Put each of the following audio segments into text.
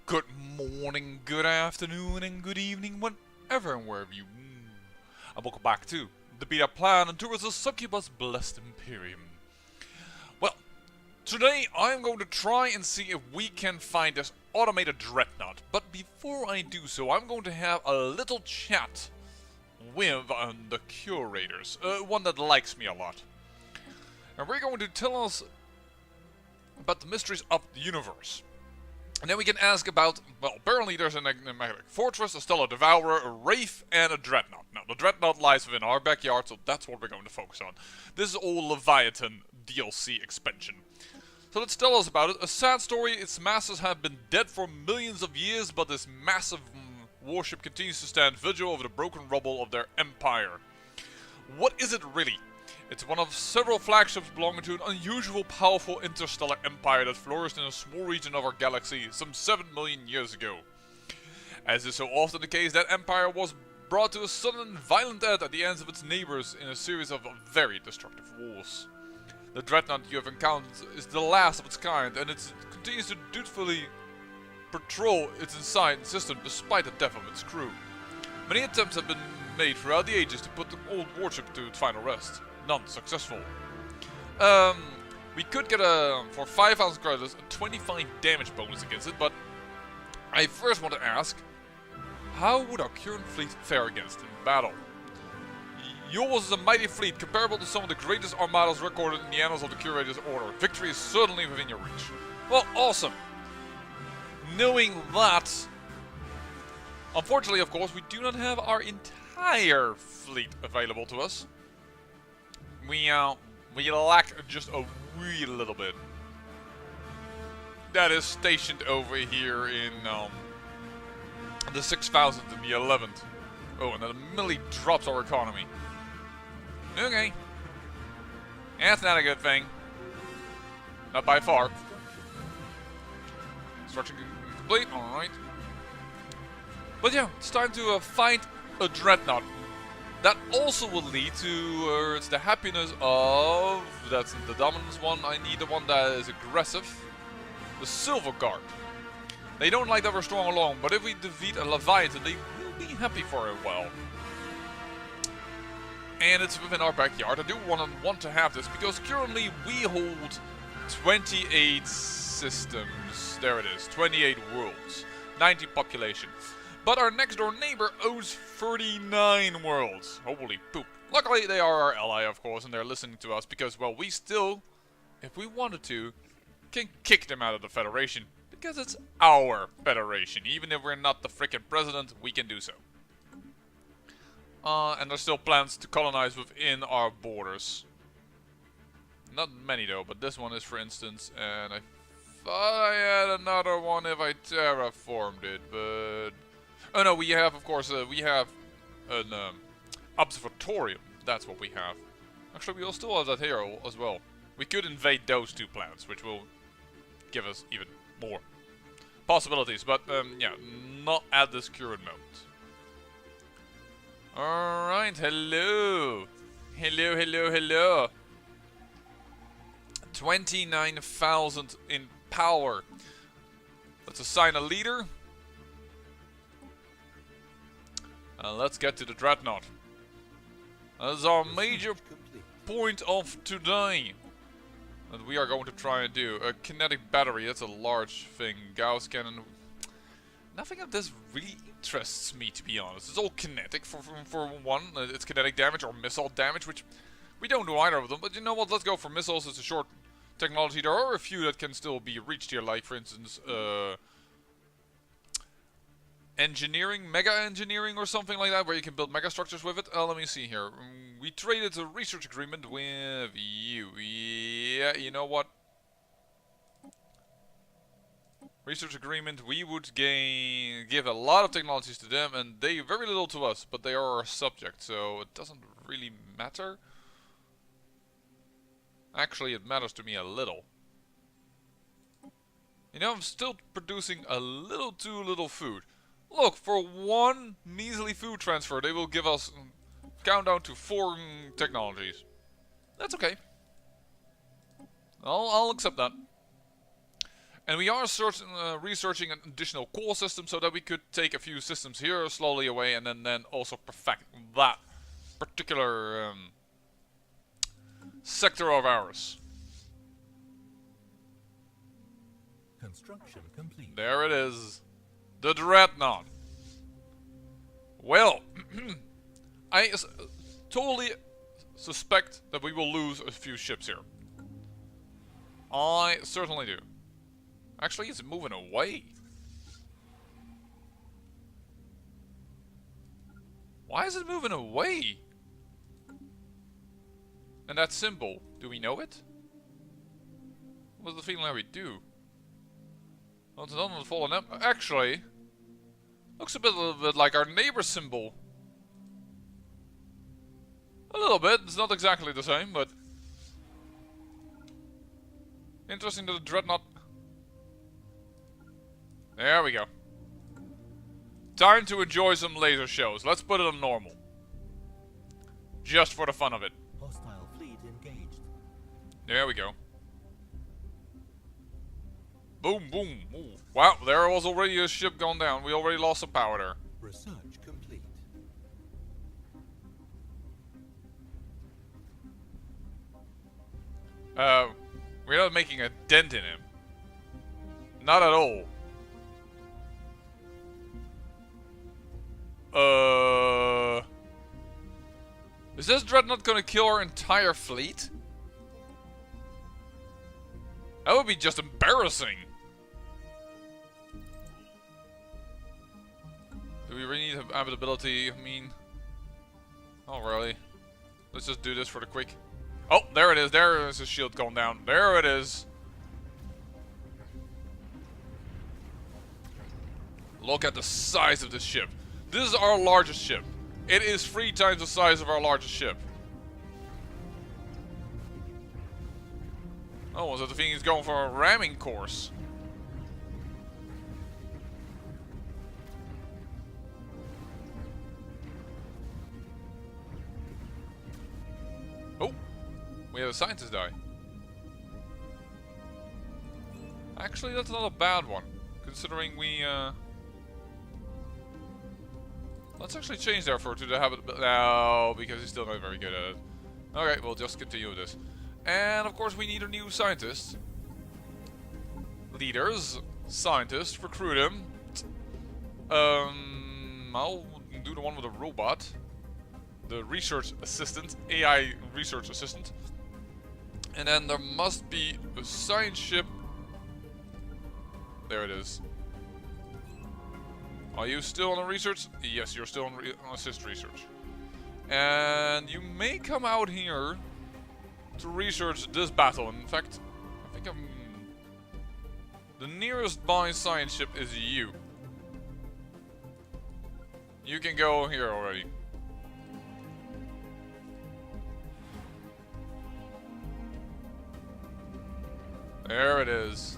Good morning, good afternoon, and good evening, whenever and wherever you and welcome back to the beta plan and towards the Succubus Blessed Imperium. Well, today I'm going to try and see if we can find this automated Dreadnaught, but before I do so, I'm going to have a little chat with the curators, one that likes me a lot. And we're going to tell us about the mysteries of the universe. And then we can ask about, well, apparently there's an enigmatic fortress, a stellar devourer, a wraith, and a dreadnought. Now, the dreadnought lies within our backyard, so that's what we're going to focus on. This is all Leviathan DLC expansion. So let's tell us about it. A sad story, its masters have been dead for millions of years, but this massive warship continues to stand vigil over the broken rubble of their empire. What is it really? It's one of several flagships belonging to an unusual, powerful interstellar empire that flourished in a small region of our galaxy some 7 million years ago. As is so often the case, that empire was brought to a sudden and violent end at the hands of its neighbors in a series of very destructive wars. The Dreadnought you have encountered is the last of its kind, and it continues to dutifully patrol its inside system despite the death of its crew. Many attempts have been made throughout the ages to put the old warship to its final rest. None successful. We could get for 5,000 credits, a 25 damage bonus against it, but I first want to ask, how would our current fleet fare against it in battle? Yours is a mighty fleet, comparable to some of the greatest armadas recorded in the annals of the Curator's Order. Victory is certainly within your reach. Well, awesome. Knowing that, unfortunately, of course, we do not have our entire fleet available to us. We lack just a wee little bit. That is stationed over here in the 6,000th and the 11th. Oh, and that immediately drops our economy. Okay. That's not a good thing. Not by far. Construction complete, alright. But yeah, it's time to find a Dreadnought. That also will lead to it's the happiness of, that's the dominance one, I need the one that is aggressive, the Silver Guard. They don't like that we're strong alone, but if we defeat a Leviathan, they will be happy for a while. And it's within our backyard. I do want to have this, because currently we hold 28 systems, there it is, 28 worlds, 90 population. But our next door neighbor owns 39 worlds. Holy poop. Luckily they are our ally, of course, and they're listening to us because, well, we still, if we wanted to, can kick them out of the Federation. Because it's our Federation. Even if we're not the frickin' president, we can do so. And there's still plans to colonize within our borders. Not many though, but this one is, for instance, and I thought I had another one if I terraformed it, but... Oh no, we have, of course, we have an observatorium. That's what we have. Actually, we will still have that here as well. We could invade those two planets, which will give us even more possibilities. But yeah, not at this current moment. All right, hello, hello, hello, hello. 29,000 in power. Let's assign a leader. Let's get to the Dreadnought. That's our major point of today. That we are going to try and do. A kinetic battery, that's a large thing. Gauss cannon. Nothing of this really interests me, to be honest. It's all kinetic for one. It's kinetic damage or missile damage, which we don't do either of them. But you know what, let's go for missiles. It's a short technology. There are a few that can still be reached here, like for instance... engineering, mega engineering or something like that, where you can build mega structures with it. Let me see here. We traded a research agreement with you. Yeah, you know what? Research agreement, we would give a lot of technologies to them, and they very little to us, but they are our subject, so it doesn't really matter. Actually, it matters to me a little. You know, I'm still producing a little too little food. Look, for one measly food transfer, they will give us countdown to 4 technologies. That's okay. I'll accept that. And we are researching an additional core system so that we could take a few systems here slowly away and then also perfect that particular sector of ours. Construction complete. There it is. The Dreadnaught. Well, I totally suspect that we will lose a few ships here. I certainly do. Actually, it's moving away. Why is it moving away? And that symbol, do we know it? What's the feeling that we do? Well, it's not on the fallen empire. Actually, looks a little bit like our neighbor symbol. A little bit. It's not exactly the same, but interesting that the Dreadnaught. There we go. Time to enjoy some laser shows. Let's put it on normal. Just for the fun of it. Hostile fleet engaged. There we go. Boom, boom. Ooh. Wow, there was already a ship going down. We already lost some power there. Research complete. We're not making a dent in him. Not at all. Is this Dreadnought gonna kill our entire fleet? That would be just embarrassing. Do we really need habitability? I mean, not really. Let's just do this for the quick. Oh, there it is. There is his shield going down. There it is. Look at the size of this ship. This is our largest ship. It is 3 times the size of our largest ship. Oh, so the thing is going for a ramming course. Oh, we have a scientist die. Actually, that's not a bad one, considering we let's actually change therefore to the habit. No, because he's still not very good at it. Okay, we'll just continue with this. And of course we need a new scientist. Leaders, scientists, recruit him. I'll do the one with the robot. The research assistant, AI research assistant. And then there must be a science ship. There it is. Are you still on research? Yes, you're still on assist research. And you may come out here to research this battle. In fact, I think the nearest by science ship is you. You can go here already. There it is.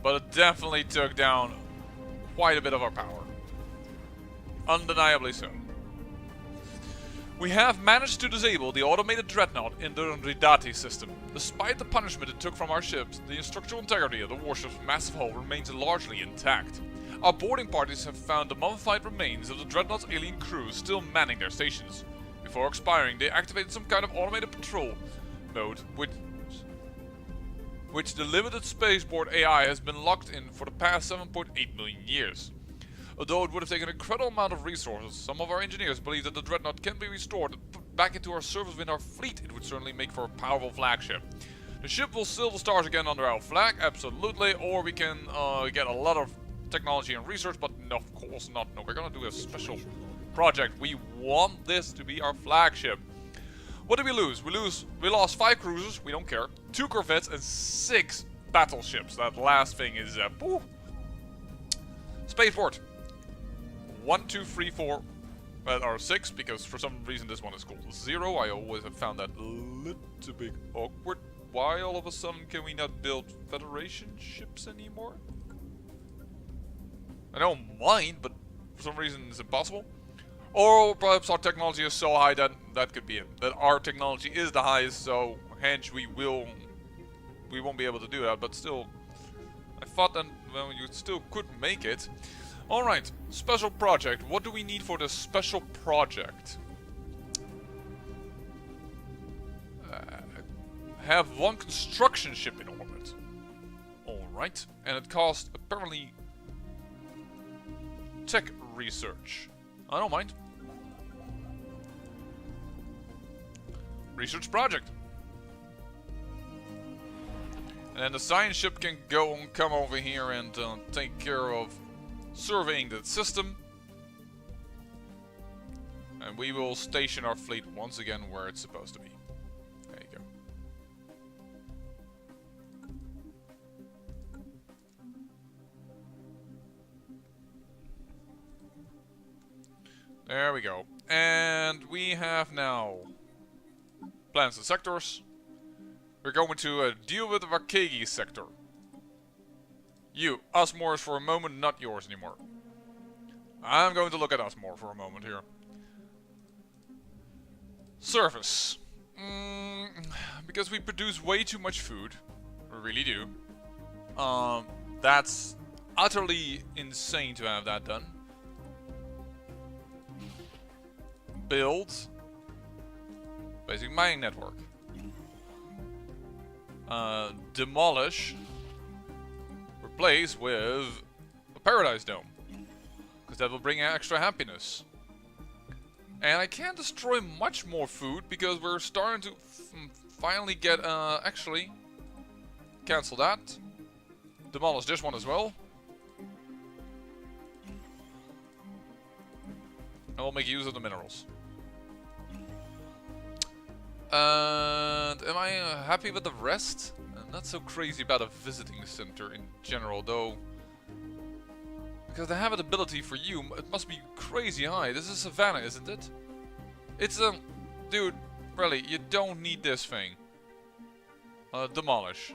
But it definitely took down quite a bit of our power. Undeniably so. We have managed to disable the automated Dreadnaught in the Dreadnaught system. Despite the punishment it took from our ships, the structural integrity of the warship's massive hull remains largely intact. Our boarding parties have found the mummified remains of the Dreadnaught's alien crew still manning their stations. Before expiring, they activated some kind of automated patrol mode, which the limited spaceport AI has been locked in for the past 7.8 million years. Although it would have taken an incredible amount of resources, some of our engineers believe that the Dreadnought can be restored and put back into our service within our fleet. It would certainly make for a powerful flagship. The ship will sail the stars again under our flag, absolutely, or we can get a lot of technology and research, but no, of course not. No, we're gonna do a special project. We want this to be our flagship. What did we lose? We lost 5 cruisers, we don't care, 2 corvettes and 6 battleships. That last thing is spaceport. 1, 2, 3, 4, or 6, because for some reason this one is called 0. I always have found that a little bit awkward. Why all of a sudden can we not build Federation ships anymore? I don't mind, but for some reason it's impossible. Or perhaps our technology is so high that that could be it. That our technology is the highest, so hence we won't be able to do that. But still, I thought that, well, you still could make it. Alright, special project. What do we need for this special project? Have one construction ship in orbit. Alright, and it costs apparently tech research. I don't mind. Research project. And then the science ship can go and come over here and take care of surveying the system. And we will station our fleet once again where it's supposed to be. There you go. There we go. And we have now plans and sectors. We're going to deal with the Vakegi sector. You, Osmore is for a moment not yours anymore. I'm going to look at Osmore for a moment here. Service. Because we produce way too much food. We really do. That's utterly insane to have that done. Build. Basic mining network. Demolish. Replace with a paradise dome. Because that will bring extra happiness. And I can't destroy much more food because we're starting to finally get, actually, cancel that. Demolish this one as well. And we'll make use of the minerals. And am I happy with the rest? I'm not so crazy about a visiting center in general, though. Because the habitability for you, it must be crazy high. This is Savannah, isn't it? It's a... Dude, really, you don't need this thing. Demolish.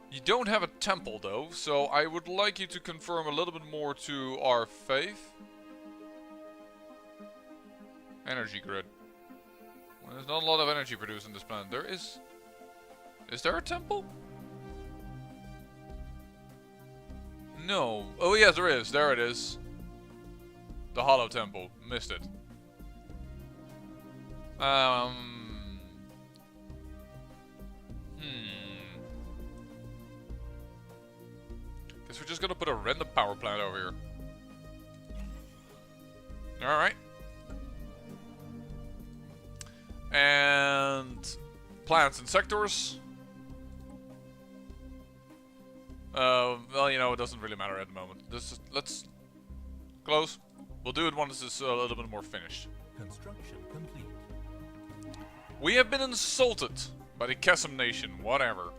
You don't have a temple, though, so I would like you to confirm a little bit more to our faith. Energy grid. Well, there's not a lot of energy produced on this planet. There is... Is there a temple? No. Oh yes, there is. There it is. The Hollow Temple. Missed it. Guess we're just gonna put a random power plant over here. Alright. And... plants and sectors. Well, you know, it doesn't really matter at the moment. Let's close. We'll do it once it's a little bit more finished. Construction complete. We have been insulted by the Chasm Nation, whatever.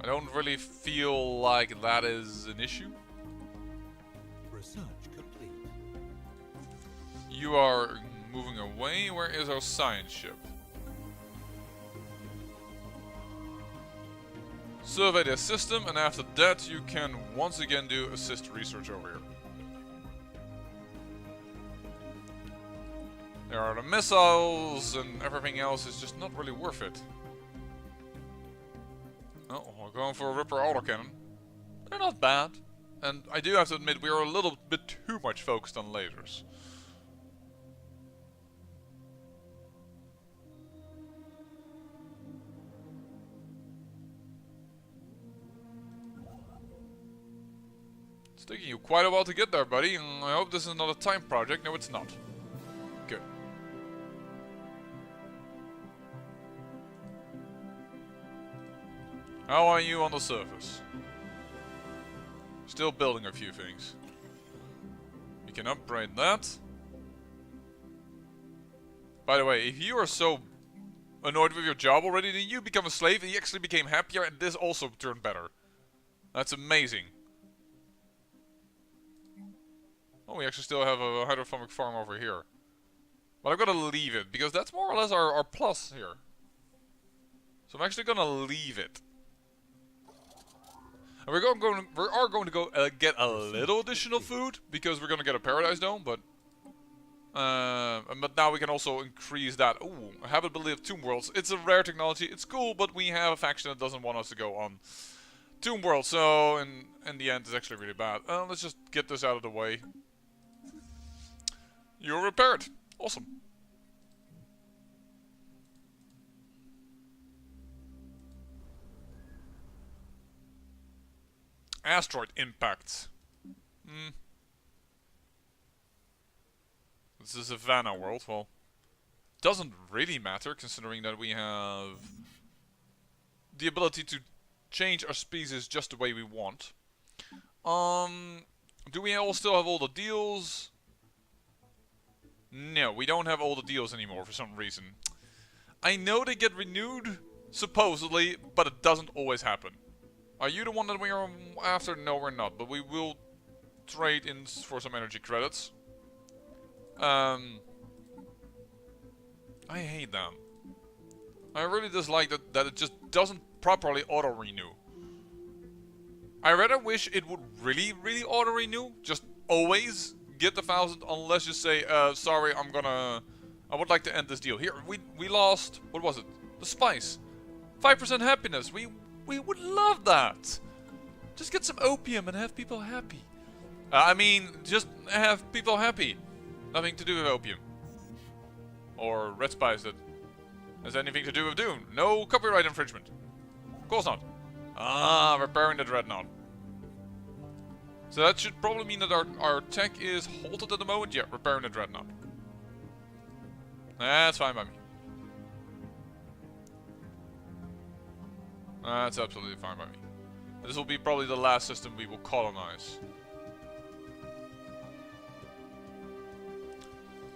I don't really feel like that is an issue. Research complete. You are moving away. Where is our science ship? Survey the system, and after that you can once again do assist research over here. There are the missiles, and everything else is just not really worth it. Oh, we're going for a Ripper autocannon. They're not bad. And I do have to admit, we are a little bit too much focused on lasers. It's taking you quite a while to get there, buddy, and I hope this is not a time project. No, it's not. Good. How are you on the surface? Still building a few things. We can upgrade that. By the way, if you are so annoyed with your job already, then you become a slave and you actually became happier, and this also turned better. That's amazing. Oh, we actually still have a hydroponic farm over here. But I'm gonna leave it, because that's more or less our plus here. So I'm actually gonna leave it. And we are going to go get a little additional food, because we're gonna get a paradise dome, but... But now we can also increase that. Ooh, habitability of tomb worlds. It's a rare technology. It's cool, but we have a faction that doesn't want us to go on tomb world. So in the end, it's actually really bad. Let's just get this out of the way. You're repaired. Awesome. Asteroid impact. This is a Savannah world. Well, doesn't really matter considering that we have the ability to change our species just the way we want. Do we all still have all the deals? No, we don't have all the deals anymore for some reason. I know they get renewed, supposedly, but it doesn't always happen. Are you the one that we are after? No, we're not, but we will trade in for some energy credits. I hate that. I really dislike that it just doesn't properly auto-renew. I rather wish it would really auto-renew. Just always get the 1,000 unless you say, sorry, I would like to end this deal. Here, we lost, what was it? The spice. 5% happiness. We would love that. Just get some opium and have people happy. I mean, just have people happy. Nothing to do with opium. Or red spice that has anything to do with Doom. No copyright infringement. Of course not. Ah, repairing the Dreadnaught. So that should probably mean that our tech is halted at the moment. Yeah, repairing the Dreadnaught. That's fine by me. That's absolutely fine by me. This will be probably the last system we will colonize.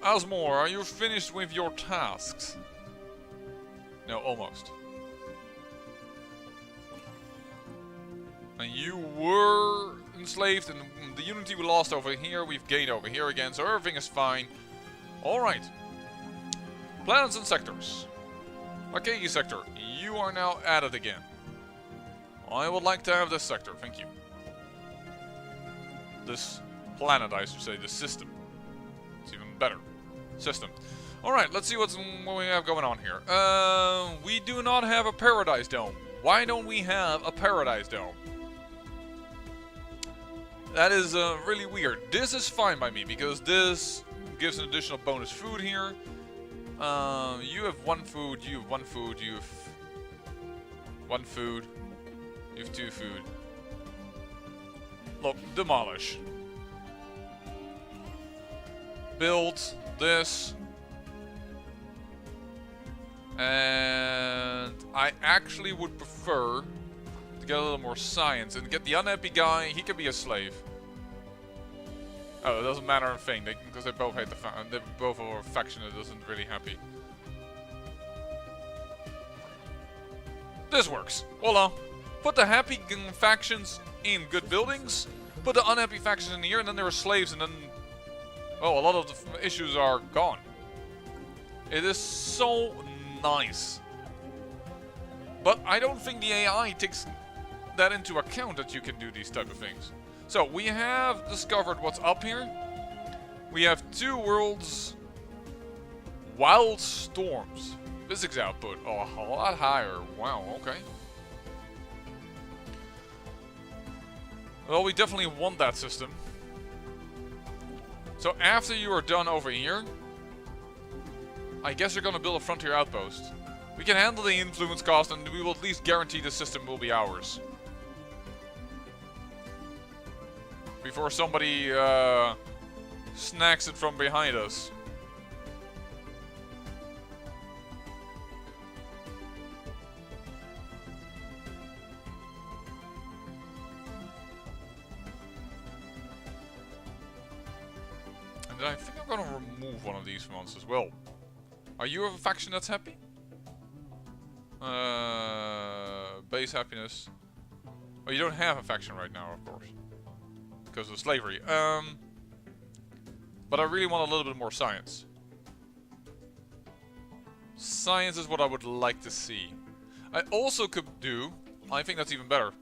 Asmore, are you finished with your tasks? No, almost. And you were enslaved, and the unity we lost over here, we've gained over here again, so everything is fine. Alright. Planets and sectors. Akegi sector, you are now added again. I would like to have this sector, thank you. This planet, I should say, this system. It's even better. System. Alright, let's see what we have going on here. We do not have a Paradise Dome. Why don't we have a Paradise Dome? That is really weird. This is fine by me, because this gives an additional bonus food here. You have one food, you have one food, you have one food, you have two food. Look, demolish. Build this. And I actually would prefer to get a little more science and get the unhappy guy. He can be a slave. Oh, it doesn't matter a thing because they both hate they both are a faction that isn't really happy. This works. Voila. Put the happy factions in good buildings. Put the unhappy factions in here, and then there are slaves, and then oh, a lot of the issues are gone. It is so nice. But I don't think the AI takes that into account that you can do these type of things. So we have discovered what's up here. We have 2 worlds. Wild storms. Physics output. Oh, a lot higher. Wow, okay. Well, we definitely want that system. So after you are done over here, I guess you're going to build a frontier outpost. We can handle the influence cost, and we will at least guarantee the system will be ours. Before somebody snacks it from behind us. And I think I'm going to remove one of these ones as well. Are you of a faction that's happy? Base happiness. Oh, you don't have a faction right now, of course. Because of slavery. But I really want a little bit more science. Science is what I would like to see. I also could do, I think that's even better,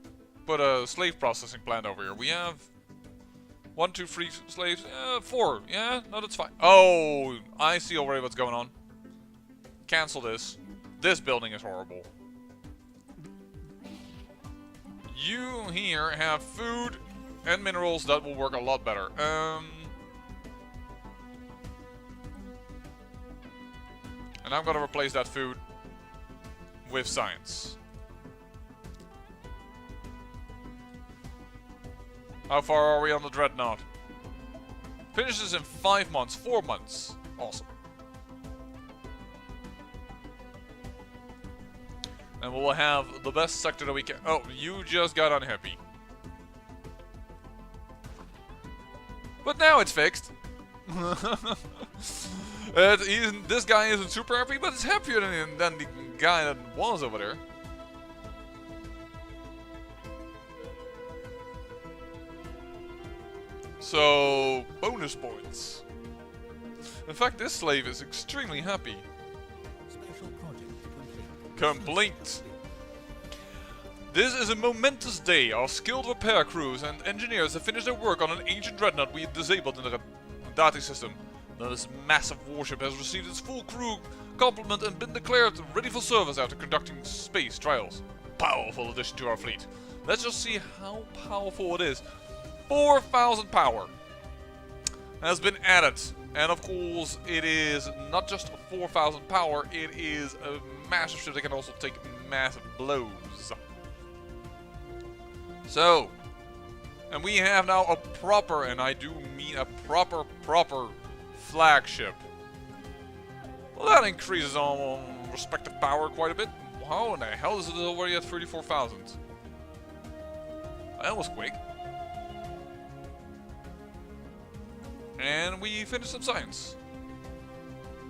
put a slave processing plant over here. We have 1, 2, 3 slaves. 4. Yeah, no, that's fine. Oh, I see already what's going on. Cancel this. This building is horrible. You here have food and minerals that will work a lot better. And I'm gonna replace that food with science. How far are we on the Dreadnaught? Finishes in 5 months, 4 months. Awesome. And we'll have the best sector that we can. Oh, you just got unhappy. But now it's fixed. This guy isn't super happy, but it's happier than the guy that was over there. So, bonus points. In fact, this slave is extremely happy. Special project Complete. This is a momentous day. Our skilled repair crews and engineers have finished their work on an ancient dreadnought we disabled in the data system. Now this massive warship has received its full crew complement and been declared ready for service after conducting space trials. Powerful addition to our fleet. Let's just see how powerful it is. 4,000 power has been added. And of course, it is not just 4,000 power, it is a massive ship that can also take massive blows. So, and we have now a proper, and I do mean a proper flagship. Well, that increases our respective power quite a bit. How in the hell is it already at 34,000? That was quick. And we finished some science.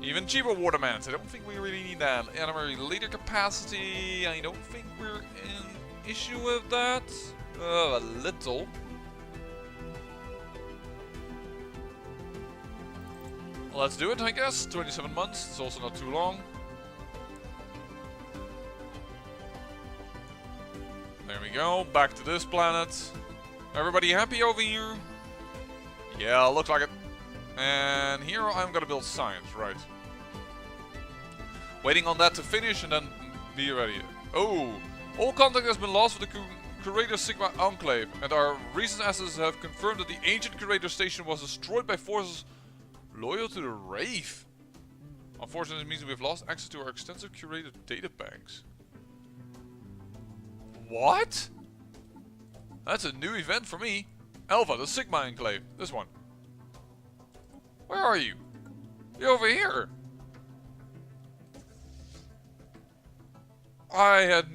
Even cheaper watermans. I don't think we really need that. Animal leader capacity. I don't think we're in issue with that. A little. Let's do it, I guess. 27 months. It's also not too long. There we go. Back to this planet. Everybody happy over here? Yeah, looks like it. And here I'm gonna build science, right. Waiting on that to finish and then be ready. Oh, all contact has been lost with the Curator Sigma Enclave, and our recent assets have confirmed that the ancient Curator station was destroyed by forces loyal to the Wraith. Unfortunately, it means we've lost access to our extensive curated data banks. What? That's a new event for me. Alpha, the Sigma Enclave. This one. Where are you? You're over here. I had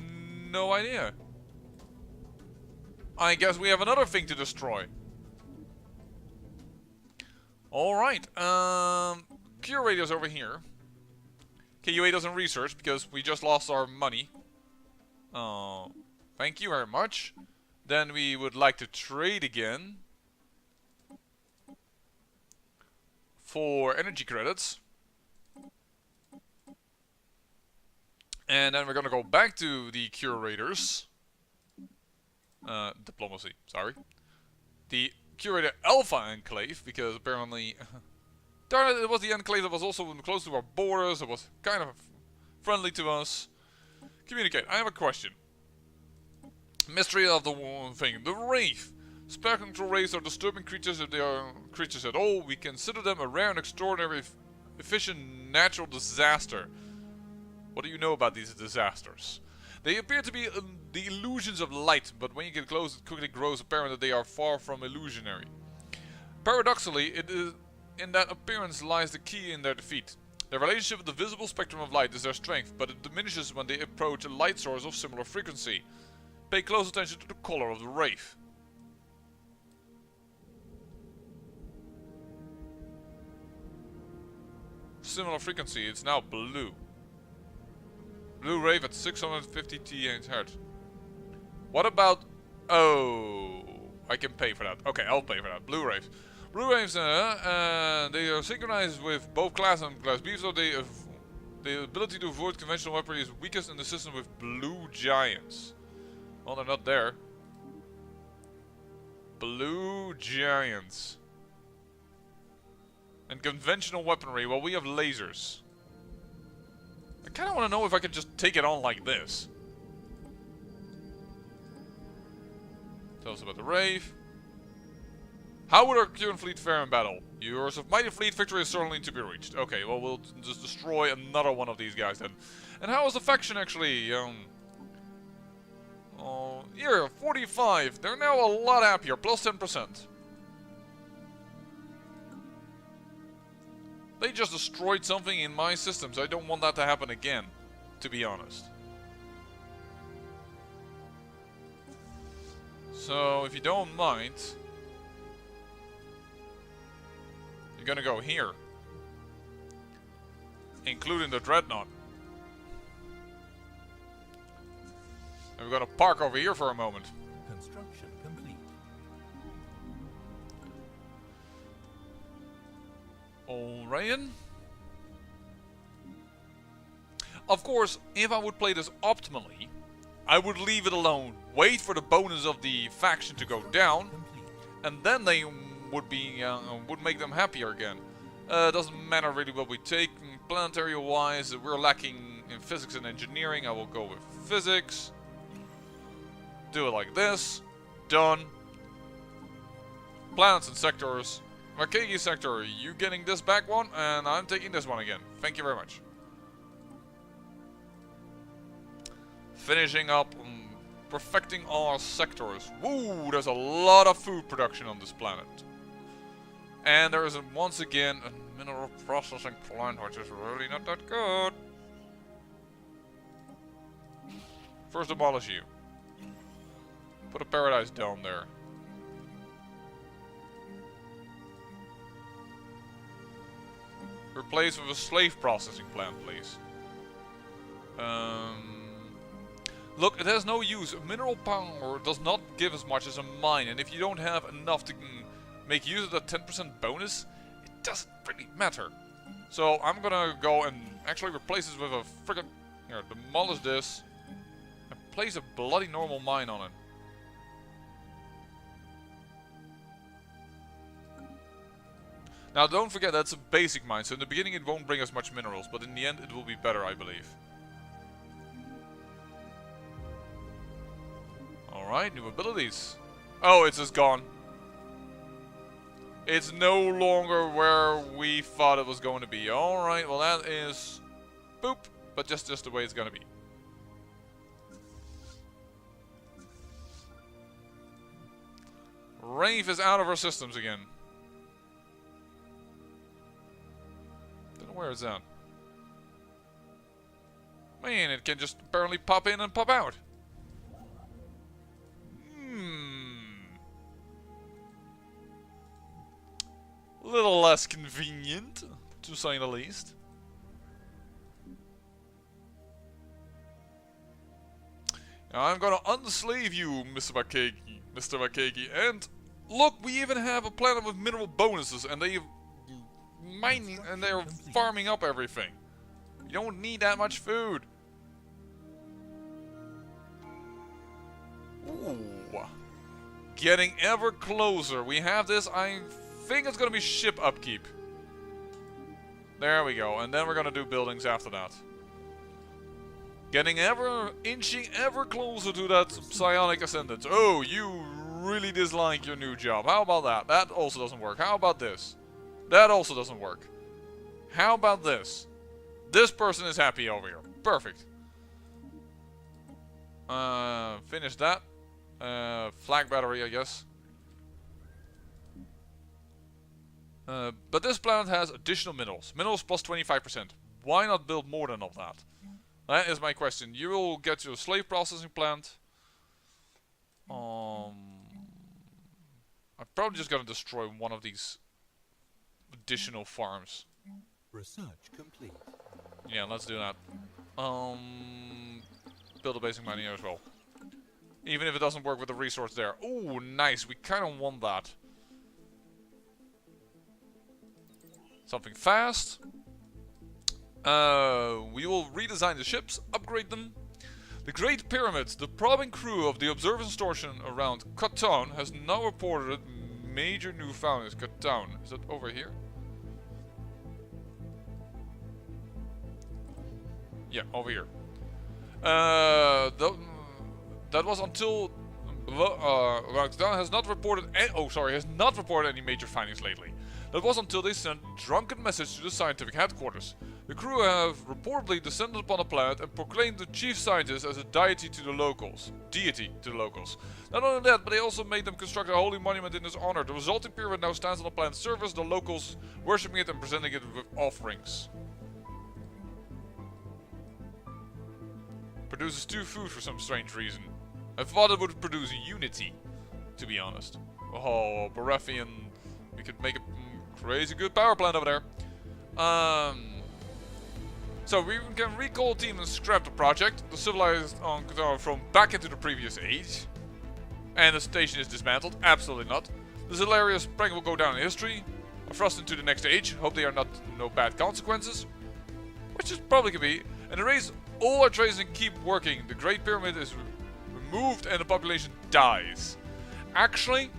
no idea. I guess we have another thing to destroy. Alright, Curator's over here. KUA doesn't research because we just lost our money. Oh, thank you very much. Then we would like to trade again for energy credits. And then we're gonna go back to the Curators. Diplomacy, sorry. The Curator Alpha Enclave, because apparently... darn it, it was the Enclave that was also close to our borders. It was kind of friendly to us. Communicate, I have a question. Mystery of the thing. The Wraith. Spare control wraiths are disturbing creatures if they are creatures at all. We consider them a rare and extraordinary efficient natural disaster. What do you know about these disasters? They appear to be the illusions of light, but when you get close it quickly grows apparent that they are far from illusionary. Paradoxically, it is in that appearance lies the key in their defeat. Their relationship with the visible spectrum of light is their strength, but it diminishes when they approach a light source of similar frequency. Pay close attention to the color of the wraith. Similar frequency, it's now blue. Blue wraith at 650 THz. What about... oh, I can pay for that. Okay, I'll pay for that. Blue wraith. Blue wraiths, they are synchronized with both Class A and Class B, so the ability to avoid conventional weaponry is weakest in the system with blue giants. Well, they're not there. Blue giants. And conventional weaponry, well, we have lasers. I kind of want to know if I could just take it on like this. Tell us about the Rave. How would our current fleet fare in battle? Yours of mighty fleet victory is certainly to be reached. Okay, well, we'll just destroy another one of these guys then. And how is the faction actually? Here, 45. They're now a lot happier, plus 10%. They just destroyed something in my systems. I don't want that to happen again, to be honest. So, if you don't mind, you're gonna go here, including the Dreadnaught. And we're gonna park over here for a moment. Construction complete. Alright. Of course, if I would play this optimally, I would leave it alone, wait for the bonus of the faction to go down, Complete. and then they would be would make them happier again. Doesn't matter really what we take. Planetary wise, we're lacking in physics and engineering. I will go with physics. Do it like this. Done. Planets and sectors. Makegi sector, you getting this back one, and I'm taking this one again. Thank you very much. Finishing up, perfecting our sectors. Woo, there's a lot of food production on this planet. And there is once again a mineral processing plant, which is really not that good. First demolish you. Put a paradise down there. Replace with a slave processing plant, please. Look, it has no use. Mineral power does not give as much as a mine, and if you don't have enough to make use of that 10% bonus, it doesn't really matter. So I'm gonna go and actually replace this with a friggin' demolish this and place a bloody normal mine on it. Now don't forget that's a basic mine, so in the beginning it won't bring us much minerals, but in the end it will be better, I believe. Alright, new abilities. Oh, it's just gone. It's no longer where we thought it was going to be. Alright, well that is boop, but just the way it's going to be. Rave is out of our systems again. Don't know where it's at. Man, it can just apparently pop in and pop out. Little less convenient, to say the least. Now I'm gonna unslave you, Mr. Makegi. And look, we even have a planet with mineral bonuses, and they're mining and they're farming up everything. You don't need that much food. Ooh. Getting ever closer. We have this, I think it's gonna be ship upkeep. There we go, and then we're gonna do buildings after that. Getting inching ever closer to that psionic ascendant. Oh, you really dislike your new job. How about that? That also doesn't work. How about this? That also doesn't work. How about this? This person is happy over here. Perfect. Finish that. Flag battery, I guess. But this planet has additional minerals. Minerals plus 25%. Why not build more than of that? That is my question. You will get your slave processing plant. I'm probably just gonna destroy one of these additional farms. Research complete. Yeah, let's do that. Build a basic mine here as well. Even if it doesn't work with the resource there. Ooh, nice. We kind of want that. Something fast. We will redesign the ships, upgrade them. The Great Pyramids, the probing crew of the observation station around Catan has now reported major new findings. Catan, is that over here? Yeah, over here. That was until Catan has not reported. Has not reported any major findings lately. That was until they sent a drunken message to the scientific headquarters. The crew have reportedly descended upon a planet and proclaimed the chief scientist as a deity to the locals. Not only that, but they also made them construct a holy monument in his honor. The resulting pyramid now stands on the planet's surface, the locals worshipping it and presenting it with offerings. Produces 2 food for some strange reason. I thought it would produce unity, to be honest. Oh, Barathian. We could make a crazy good power plant over there. So we can recall team and scrap the project. The civilized on Catan from back into the previous age. And the station is dismantled. Absolutely not. This hilarious prank will go down in history. A thrust into the next age. Hope they are no bad consequences. Which is probably could be. And erase all our traces and keep working. The Great Pyramid is removed and the population dies. Actually,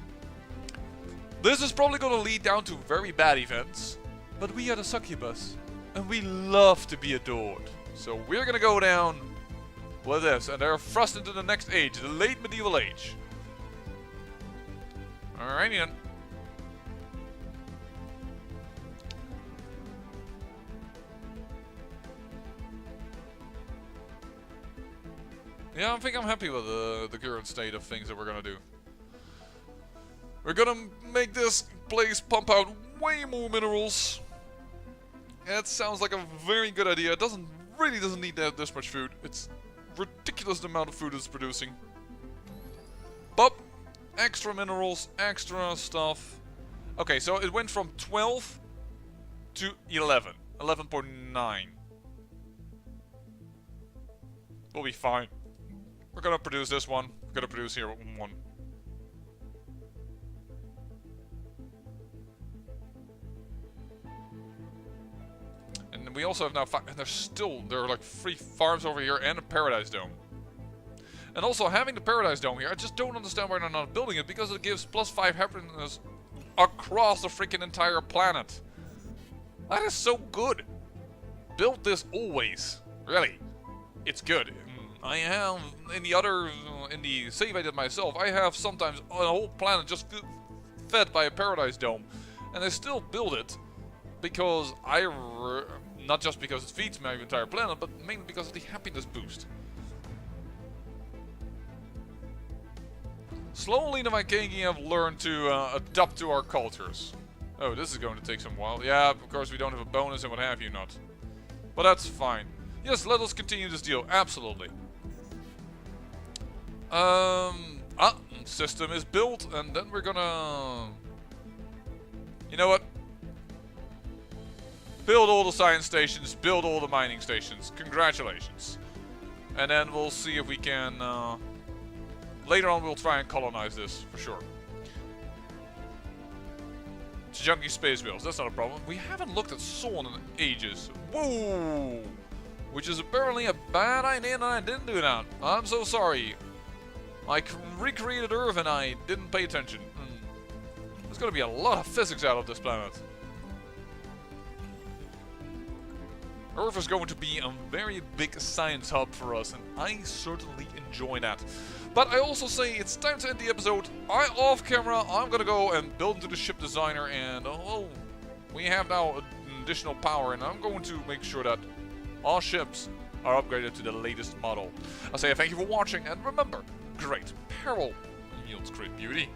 this is probably going to lead down to very bad events. But we are the Succubus. And we love to be adored. So we're going to go down with this. And they're thrust into the next age. The late medieval age. Alrighty then. Yeah, I think I'm happy with the current state of things that we're gonna do. We're gonna make this place pump out way more minerals. That sounds like a very good idea. It really doesn't need this much food. It's ridiculous the amount of food it's producing. But extra minerals, extra stuff. Okay, so it went from 12 to 11. 11.9. We'll be fine. We're gonna produce this one. We're gonna produce here one. And we also have now, and there are like 3 farms over here and a Paradise Dome. And also having the Paradise Dome here, I just don't understand why they're not building it, because it gives +5 happiness across the freaking entire planet. That is so good. Build this always. Really. It's good. I have, in the save I did myself, I have sometimes a whole planet just fed by a Paradise Dome. And I still build it because not just because it feeds my entire planet, but mainly because of the happiness boost. Slowly the Vikingi have learned to adapt to our cultures. Oh, this is going to take some while. Yeah, of course we don't have a bonus and what have you not. But that's fine. Yes, let us continue this deal. Absolutely. System is built, and then we're gonna... You know what? Build all the science stations, build all the mining stations. Congratulations. And then we'll see if we can... Later on we'll try and colonize this, for sure. It's junky space bills, that's not a problem. We haven't looked at Sol in ages. Whoa! Which is apparently a bad idea and I didn't do that. I'm so sorry. I recreated Earth and I didn't pay attention. There's gonna be a lot of physics out of this planet. Earth is going to be a very big science hub for us, and I certainly enjoy that. But I also say it's time to end the episode. Off camera, I'm gonna go and build into the ship designer, and we have now additional power, and I'm going to make sure that our ships are upgraded to the latest model. I say thank you for watching, and remember, great peril yields great beauty.